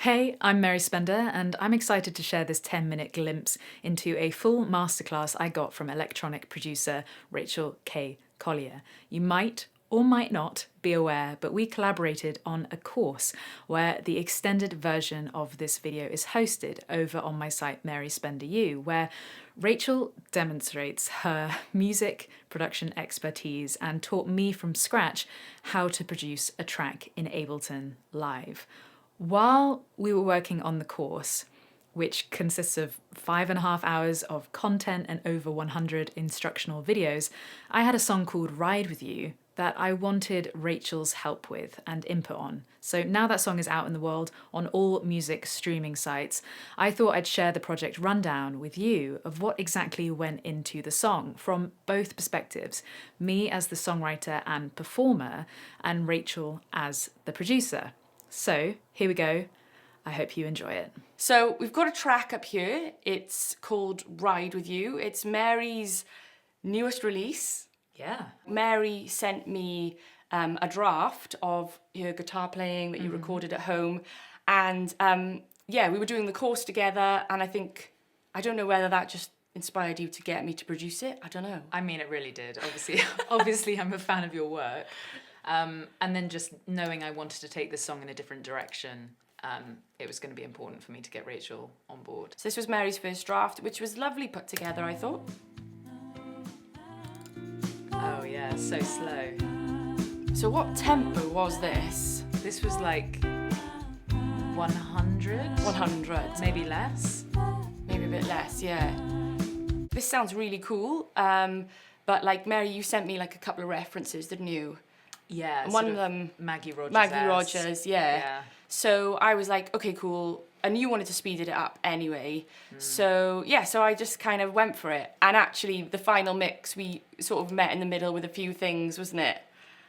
Hey, I'm Mary Spender, and I'm excited to share this 10-minute glimpse into a full masterclass I got from electronic producer Rachel K. Collier. You might or might not be aware, but we collaborated on a course where the extended version of this video is hosted over on my site Mary Spender U, where Rachel demonstrates her music production expertise and taught me from scratch how to produce a track in Ableton live. While we were working on the course, which consists of 5.5 hours of content and over 100 instructional videos, I had a song called Ride With You that I wanted Rachel's help with and input on. So now that song is out in the world on all music streaming sites, I thought I'd share the project rundown with you of what exactly went into the song from both perspectives, me as the songwriter and performer, and Rachel as the producer. So here we go. I hope you enjoy it. So we've got a track up here. It's called Ride With You. It's Mary's newest release. Yeah. Mary sent me a draft of her guitar playing that you recorded at home. And yeah, we were doing the course together. And I don't know whether that just inspired you to get me to produce it. I don't know. I mean, it really did. Obviously, I'm a fan of your work. And then just knowing I wanted to take this song in a different direction, it was going to be important for me to get Rachel on board. So this was Mary's first draft, which was lovely put together, I thought. Oh yeah, so slow. So what tempo was this? This was like 100? 100. Maybe less? Maybe a bit less, yeah. This sounds really cool, but like Mary, you sent me like a couple of references, didn't you? Yeah, and one of them, Maggie Rogers. Maggie Rogers, yeah. So I was like, okay, cool. And you wanted to speed it up anyway. So yeah, so I just kind of went for it. And actually, the final mix, we sort of met in the middle with a few things, wasn't it?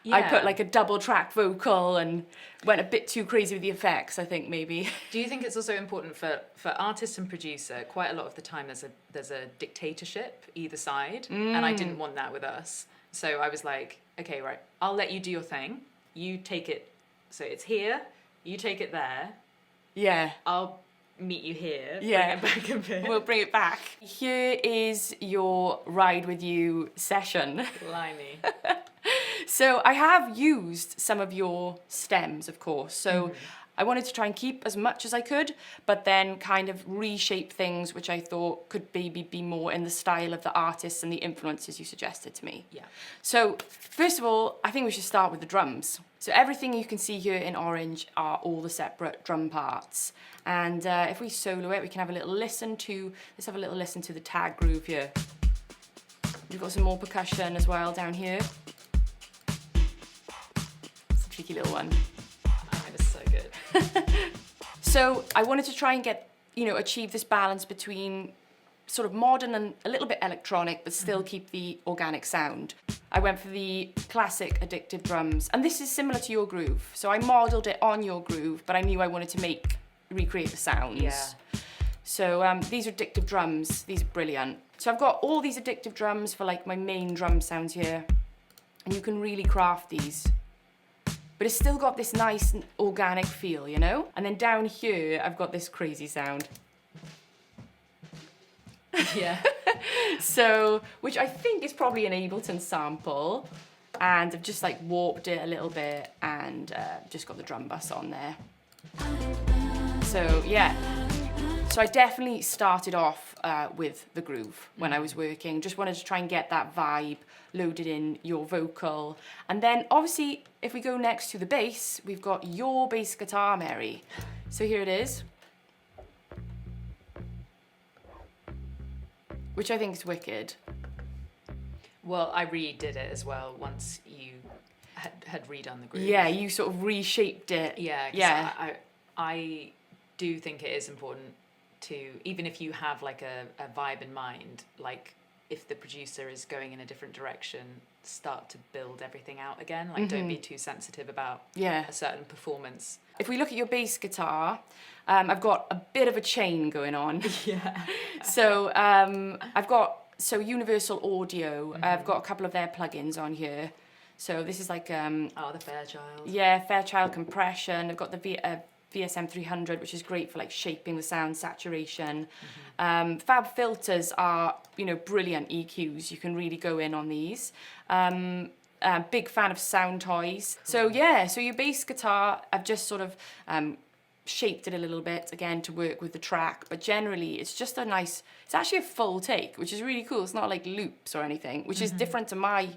Yeah. I put like a double track vocal and went a bit too crazy with the effects, I think, maybe. Do you think it's also important for artist and producer, quite a lot of the time there's a dictatorship either side, and I didn't want that with us. So I was like, okay, right, I'll let you do your thing. You take it, so it's here, you take it there. Yeah. I'll meet you here, yeah. Bring it back a bit. We'll bring it back. Here is your Ride With You session. Blimey. So I have used some of your stems, of course. So I wanted to try and keep as much as I could, but then kind of reshape things which I thought could maybe be more in the style of the artists and the influences you suggested to me. Yeah. So first of all, I think we should start with the drums. So everything you can see here in orange are all the separate drum parts. And if we solo it, we can have a little listen to, let's have a little listen to the tag groove here. We've got some more percussion as well down here. It's a cheeky little one. It's so good. So I wanted to try and achieve this balance between sort of modern and a little bit electronic, but still keep the organic sound. I went for the classic addictive drums, and this is similar to your groove. So I modeled it on your groove, but I knew I wanted to recreate the sounds. Yeah. So these are addictive drums. These are brilliant. So I've got all these addictive drums for like my main drum sounds here, and you can really craft these. But it's still got this nice organic feel, you know? And then down here, I've got this crazy sound. Yeah. So, which I think is probably an Ableton sample. And I've just like warped it a little bit and just got the drum bus on there. So, yeah. So I definitely started off with the groove when I was working. Just wanted to try and get that vibe loaded in your vocal. And then obviously, if we go next to the bass, we've got your bass guitar, Mary. So here it is. Which I think is wicked. Well, I redid it as well once you had redone the groove. Yeah, you sort of reshaped it. Yeah. I do think it is important to, even if you have like a vibe in mind, like if the producer is going in a different direction, start to build everything out again. Like don't be too sensitive about a certain performance. If we look at your bass guitar, I've got a bit of a chain going on. Yeah. So I've got Universal Audio. I've got a couple of their plugins on here. So this is like the Fairchild. Yeah, Fairchild compression. I've got the VSM 300, which is great for like shaping the sound, saturation. Fab filters are, you know, brilliant EQs. You can really go in on these. Big fan of sound toys. So yeah, so your bass guitar, I've just sort of shaped it a little bit again to work with the track, but generally it's just a nice, it's actually a full take, which is really cool. It's not like loops or anything, which is different to my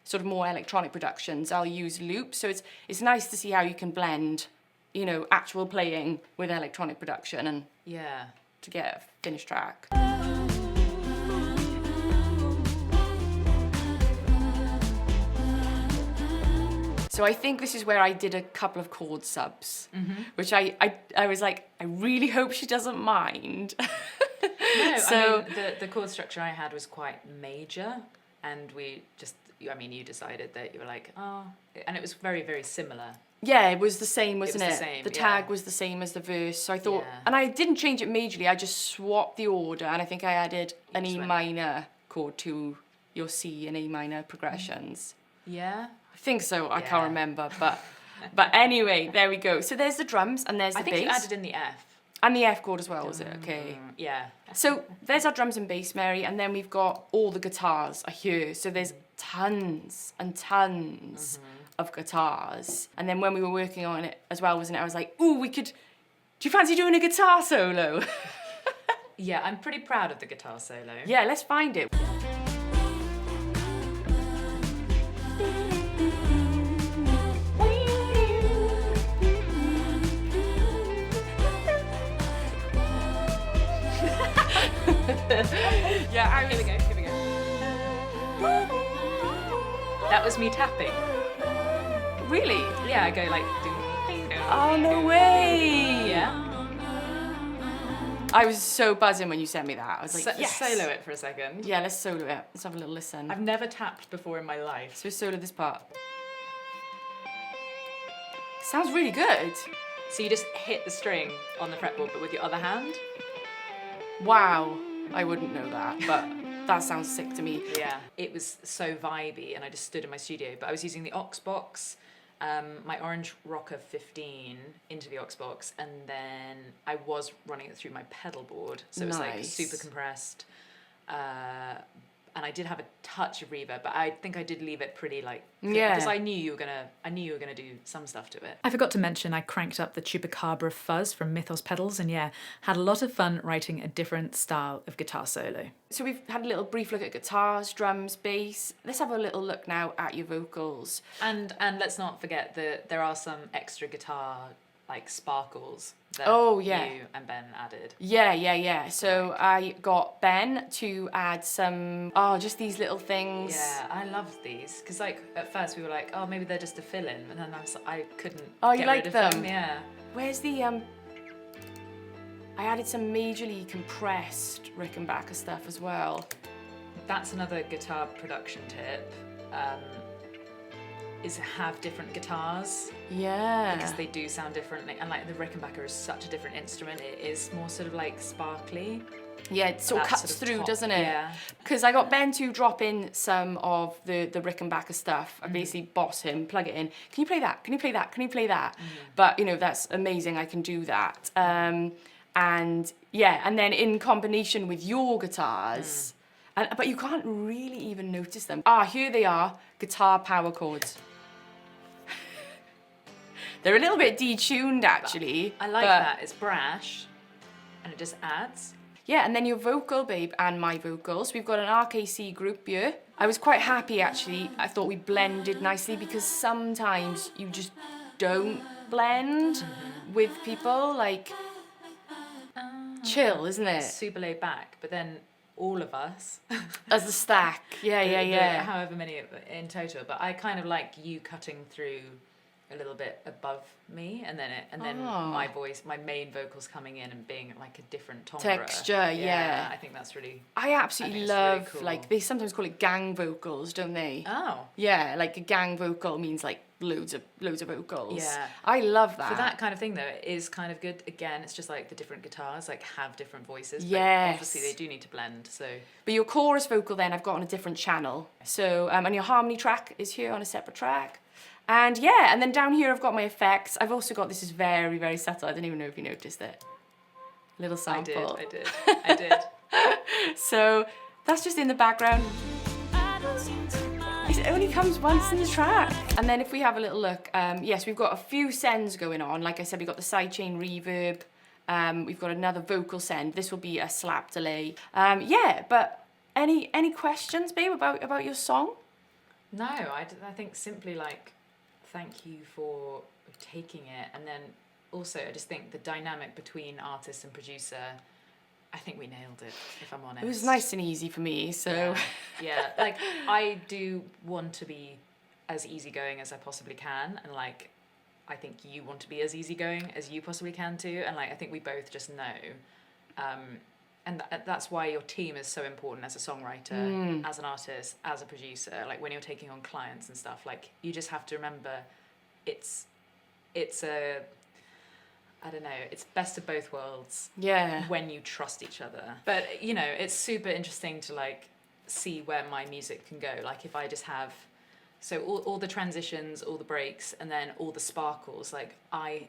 sort of more electronic productions. I'll use loops, so it's nice to see how you can blend, you know, actual playing with electronic production and to get a finished track. So I think this is where I did a couple of chord subs, which I was like, I really hope she doesn't mind. No, so, I mean, the chord structure I had was quite major, and we just, I mean, you decided that you were like, oh, and it was very, very similar. Yeah, it was the same, wasn't it? Was the same, the tag was the same as the verse, so I thought, Yeah. and I didn't change it majorly, I just swapped the order, and I think I added an E minor chord to your C and A minor progressions. Yeah. I think so, I Yeah. can't remember, but anyway, there we go. So there's the drums and there's the bass. I think you added in the F. And the F chord as well, was it? Okay. Yeah. So there's our drums and bass, Mary, and then we've got all the guitars are here. So there's tons and tons of guitars. And then when we were working on it as well, wasn't it? I was like, ooh, do you fancy doing a guitar solo? Yeah, I'm pretty proud of the guitar solo. Yeah, let's find it. Yeah, Here we go, here we go. That was me tapping. Really? Yeah, I go like, ding, ding, Oh, no way. Yeah. I was so buzzing when you sent me that. I was like, yes. Solo it for a second. Yeah, let's solo it. Let's have a little listen. I've never tapped before in my life. So solo this part. Sounds really good. So you just hit the string on the fretboard, but with your other hand? Wow. I wouldn't know that, but that sounds sick to me. Yeah. It was so vibey, and I just stood in my studio, but I was using the aux box, my Orange Rocker 15 into the aux box, and then I was running it through my pedal board, so it was like super compressed. And I did have a touch of reverb, but I think I did leave it pretty like, because I knew you were gonna do some stuff to it. I forgot to mention I cranked up the Chupacabra fuzz from Mythos pedals, and yeah, had a lot of fun writing a different style of guitar solo. So we've had a little brief look at guitars, drums, bass. Let's have a little look now at your vocals. And let's not forget that there are some extra guitar like sparkles that you and Ben added. Yeah. So I got Ben to add some, just these little things. Yeah, I loved these, because like at first we were like, oh, maybe they're just a fill-in, and then I couldn't you get like rid of them? them. Yeah. Where's the, I added some majorly compressed Rickenbacker stuff as well. That's another guitar production tip, is have different guitars. Yeah. Because they do sound differently, and like the Rickenbacker is such a different instrument. It is more sort of like sparkly. Yeah, it sort of cuts through, doesn't it? Yeah. Because I got Ben to drop in some of the Rickenbacker stuff. I basically boss him, plug it in. Can you play that? Can you play that? Can you play that? But, you know, that's amazing. I can do that. And yeah, and then in combination with your guitars, but you can't really even notice them. Here they are, guitar power chords. They're a little bit detuned, actually. I like that. It's brash, and it just adds. Yeah, and then your vocal, babe, and my vocals. We've got an RKC group here. I was quite happy, actually. I thought we blended nicely, because sometimes you just don't blend with people. Like, chill, isn't it? Super laid back, but then all of us as the stack. Yeah. However many in total, but I kind of like you cutting through a little bit above me, and then my voice, my main vocals coming in and being like a different timbre. Texture, yeah. I think that's really. I absolutely love really cool. Like they sometimes call it gang vocals, don't they? Oh. Yeah, like a gang vocal means like loads of vocals. Yeah. I love that. For that kind of thing though, it is kind of good. Again, it's just like the different guitars like have different voices. Yes. But obviously they do need to blend. So. But your chorus vocal then I've got on a different channel. So and your harmony track is here on a separate track. And yeah, and then down here I've got my effects. I've also got, this is very, very subtle. I don't even know if you noticed it. Little sample. I did. So that's just in the background. It only comes once in the track. And then if we have a little look, yes, we've got a few sends going on. Like I said, we've got the sidechain reverb. We've got another vocal send. This will be a slap delay. Yeah, but any questions, babe, about your song? No, I think simply like, thank you for taking it. And then also I just think the dynamic between artist and producer, I think we nailed it, if I'm honest. It was nice and easy for me, so. Yeah, like I do want to be as easygoing as I possibly can. And like, I think you want to be as easygoing as you possibly can too. And like, I think we both just know. And that's why your team is so important as a songwriter, as an artist, as a producer. Like when you're taking on clients and stuff, like you just have to remember it's a, I don't know, it's best of both worlds. Yeah. When you trust each other. But, you know, it's super interesting to like see where my music can go. Like if I just have, so all the transitions, all the breaks, and then all the sparkles, like I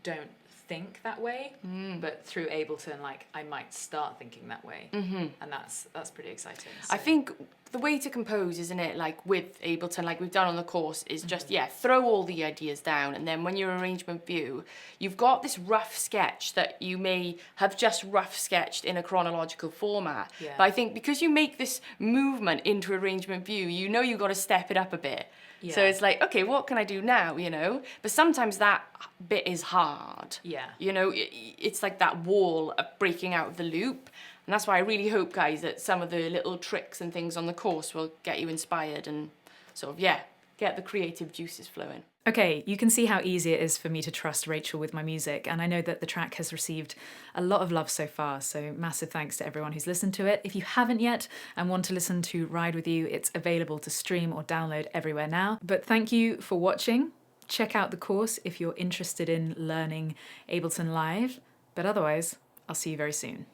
don't think that way, but through Ableton, like I might start thinking that way, and that's pretty exciting. So. I think the way to compose, isn't it, like with Ableton, like we've done on the course, is just throw all the ideas down, and then when your arrangement view, you've got this rough sketch that you may have just rough sketched in a chronological format. Yeah. But I think because you make this movement into arrangement view, you know you've got to step it up a bit. Yeah. So it's like, okay, what can I do now, you know? But sometimes that bit is hard. Yeah. You know, it's like that wall of breaking out of the loop. And that's why I really hope, guys, that some of the little tricks and things on the course will get you inspired and sort of, get the creative juices flowing. Okay, you can see how easy it is for me to trust Rachel with my music, and I know that the track has received a lot of love so far, so massive thanks to everyone who's listened to it. If you haven't yet and want to listen to Ride With You, it's available to stream or download everywhere now. But thank you for watching. Check out the course if you're interested in learning Ableton Live, but otherwise, I'll see you very soon.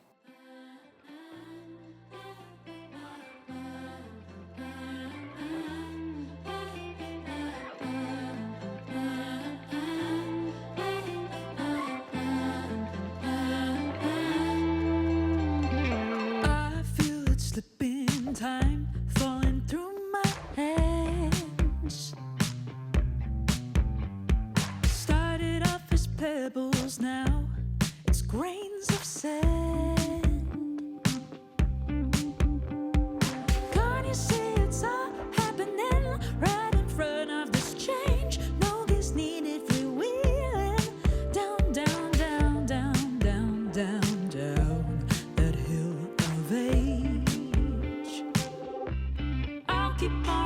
Time falling through my hands. Started off as pebbles, now it's grains of sand. Can't you see it's all happening right in front of this change? No, this needed freewheeling down, down, down, down, down, down, down that hill of age. Keep on